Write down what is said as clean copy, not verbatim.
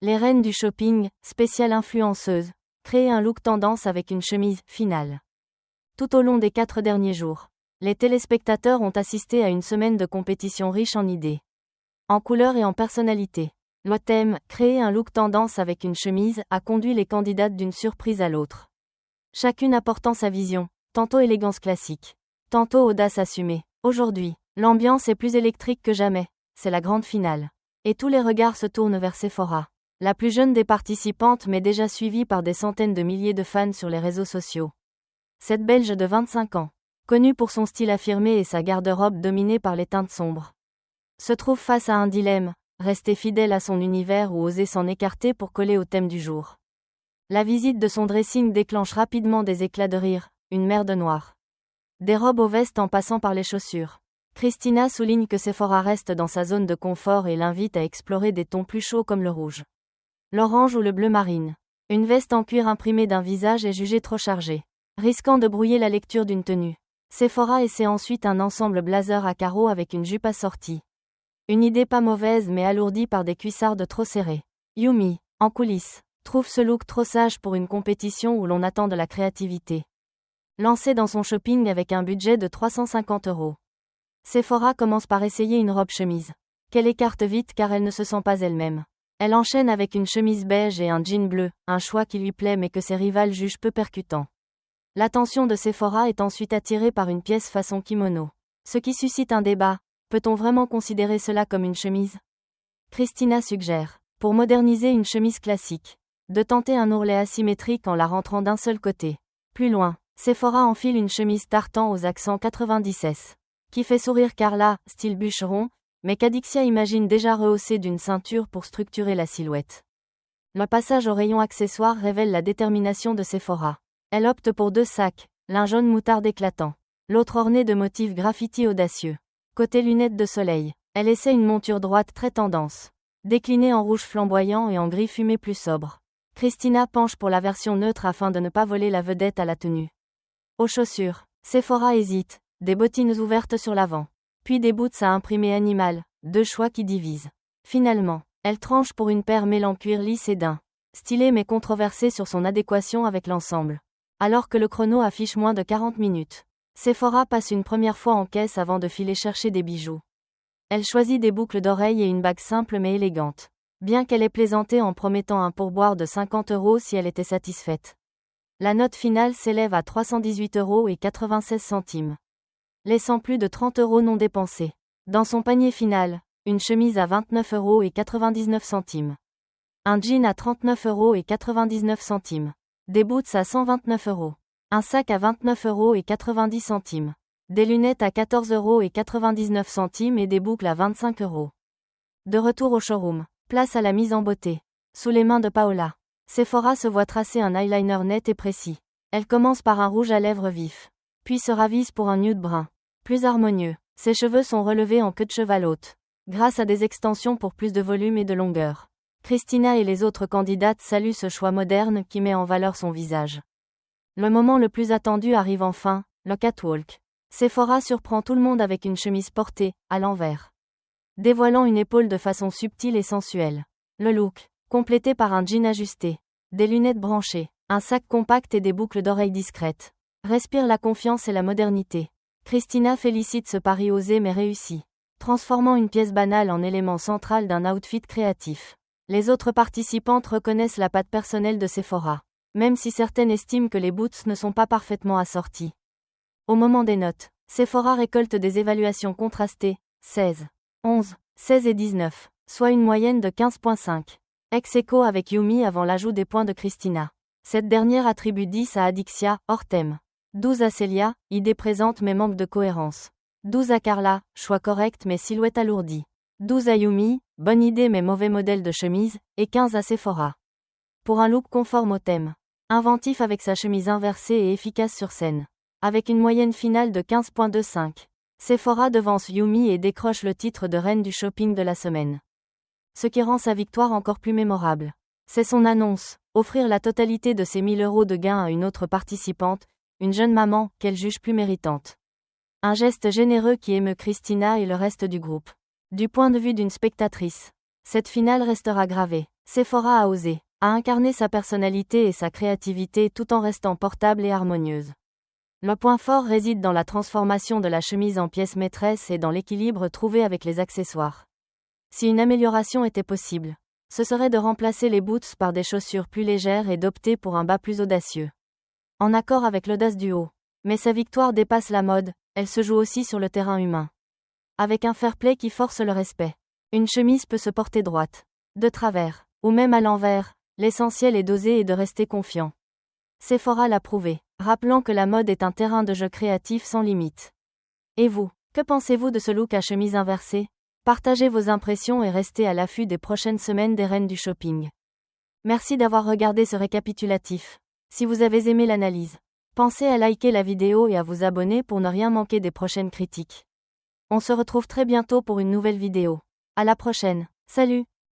Les reines du shopping, spéciale influenceuse, créer un look tendance avec une chemise finale. Tout au long des 4 derniers jours, les téléspectateurs ont assisté à une semaine de compétition riche en idées, en couleurs et en personnalités. Le thème, créer un look tendance avec une chemise, a conduit les candidates d'une surprise à l'autre. Chacune apportant sa vision, tantôt élégance classique, tantôt audace assumée. Aujourd'hui, l'ambiance est plus électrique que jamais, c'est la grande finale. Et tous les regards se tournent vers Sephora. La plus jeune des participantes mais déjà suivie par des centaines de milliers de fans sur les réseaux sociaux. Cette Belge de 25 ans, connue pour son style affirmé et sa garde-robe dominée par les teintes sombres, se trouve face à un dilemme, rester fidèle à son univers ou oser s'en écarter pour coller au thème du jour. La visite de son dressing déclenche rapidement des éclats de rire, une mer de noir. Des robes aux vestes en passant par les chaussures. Christina souligne que Sephora reste dans sa zone de confort et l'invite à explorer des tons plus chauds comme le rouge, l'orange ou le bleu marine. Une veste en cuir imprimée d'un visage est jugée trop chargée, risquant de brouiller la lecture d'une tenue. Sephora essaie ensuite un ensemble blazer à carreaux avec une jupe assortie. Une idée pas mauvaise mais alourdie par des cuissardes trop serrées. Yumi, en coulisses, trouve ce look trop sage pour une compétition où l'on attend de la créativité. Lancée dans son shopping avec un budget de 350 €. Sephora commence par essayer une robe chemise, qu'elle écarte vite car elle ne se sent pas elle-même. Elle enchaîne avec une chemise beige et un jean bleu, un choix qui lui plaît mais que ses rivales jugent peu percutant. L'attention de Sephora est ensuite attirée par une pièce façon kimono. Ce qui suscite un débat, peut-on vraiment considérer cela comme une chemise ? Christina suggère, pour moderniser une chemise classique, de tenter un ourlet asymétrique en la rentrant d'un seul côté. Plus loin, Sephora enfile une chemise tartan aux accents 90s, qui fait sourire Carla, style bûcheron, mais qu'Adixia imagine déjà rehaussée d'une ceinture pour structurer la silhouette. Le passage au rayon accessoires révèle la détermination de Sephora. Elle opte pour 2 sacs, l'un jaune moutarde éclatant, l'autre orné de motifs graffiti audacieux. Côté lunettes de soleil, elle essaie une monture droite très tendance, déclinée en rouge flamboyant et en gris fumé plus sobre. Christina penche pour la version neutre afin de ne pas voler la vedette à la tenue. Aux chaussures, Sephora hésite, des bottines ouvertes sur l'avant, puis des boots à imprimer animal, 2 choix qui divisent. Finalement, elle tranche pour une paire mêlant cuir lisse et daim, stylée mais controversée sur son adéquation avec l'ensemble. Alors que le chrono affiche moins de 40 minutes, Sephora passe une première fois en caisse avant de filer chercher des bijoux. Elle choisit des boucles d'oreilles et une bague simple mais élégante, bien qu'elle ait plaisanté en promettant un pourboire de 50 € si elle était satisfaite. La note finale s'élève à 318,96 €, laissant plus de 30 € non dépensés. Dans son panier final, une chemise à 29,99 €, un jean à 39,99 €, des boots à 129 €, un sac à 29,90 €, des lunettes à 14,99 € et des boucles à 25 €. De retour au showroom, place à la mise en beauté. Sous les mains de Paola, Sephora se voit tracer un eyeliner net et précis. Elle commence par un rouge à lèvres vif, puis se ravise pour un nude brun, plus harmonieux. Ses cheveux sont relevés en queue de cheval haute, grâce à des extensions pour plus de volume et de longueur. Christina et les autres candidates saluent ce choix moderne qui met en valeur son visage. Le moment le plus attendu arrive enfin, le catwalk. Sephora surprend tout le monde avec une chemise portée, à l'envers, dévoilant une épaule de façon subtile et sensuelle. Le look, complété par un jean ajusté, des lunettes branchées, un sac compact et des boucles d'oreilles discrètes, respire la confiance et la modernité. Christina félicite ce pari osé mais réussi, transformant une pièce banale en élément central d'un outfit créatif. Les autres participantes reconnaissent la patte personnelle de Sephora, même si certaines estiment que les boots ne sont pas parfaitement assortis. Au moment des notes, Sephora récolte des évaluations contrastées, 16, 11, 16 et 19, soit une moyenne de 15,5. Ex-aequo avec Yumi avant l'ajout des points de Christina. Cette dernière attribue 10 à Adixia, hors thème. 12 à Celia, idée présente mais manque de cohérence. 12 à Carla, choix correct mais silhouette alourdie. 12 à Yumi, bonne idée mais mauvais modèle de chemise, et 15 à Sephora. Pour un look conforme au thème. Inventif avec sa chemise inversée et efficace sur scène. Avec une moyenne finale de 15,25. Sephora devance Yumi et décroche le titre de reine du shopping de la semaine. Ce qui rend sa victoire encore plus mémorable, c'est son annonce, offrir la totalité de ses 1000 € de gains à une autre participante, une jeune maman, qu'elle juge plus méritante. Un geste généreux qui émeut Christina et le reste du groupe. Du point de vue d'une spectatrice, cette finale restera gravée. Sephora a osé, a incarné sa personnalité et sa créativité tout en restant portable et harmonieuse. Le point fort réside dans la transformation de la chemise en pièce maîtresse et dans l'équilibre trouvé avec les accessoires. Si une amélioration était possible, ce serait de remplacer les boots par des chaussures plus légères et d'opter pour un bas plus audacieux. En accord avec l'audace du haut. Mais sa victoire dépasse la mode, elle se joue aussi sur le terrain humain. Avec un fair-play qui force le respect. Une chemise peut se porter droite, de travers, ou même à l'envers, l'essentiel est d'oser et de rester confiant. Sephora l'a prouvé, rappelant que la mode est un terrain de jeu créatif sans limite. Et vous, que pensez-vous de ce look à chemise inversée? Partagez vos impressions et restez à l'affût des prochaines semaines des reines du shopping. Merci d'avoir regardé ce récapitulatif. Si vous avez aimé l'analyse, pensez à liker la vidéo et à vous abonner pour ne rien manquer des prochaines critiques. On se retrouve très bientôt pour une nouvelle vidéo. À la prochaine. Salut!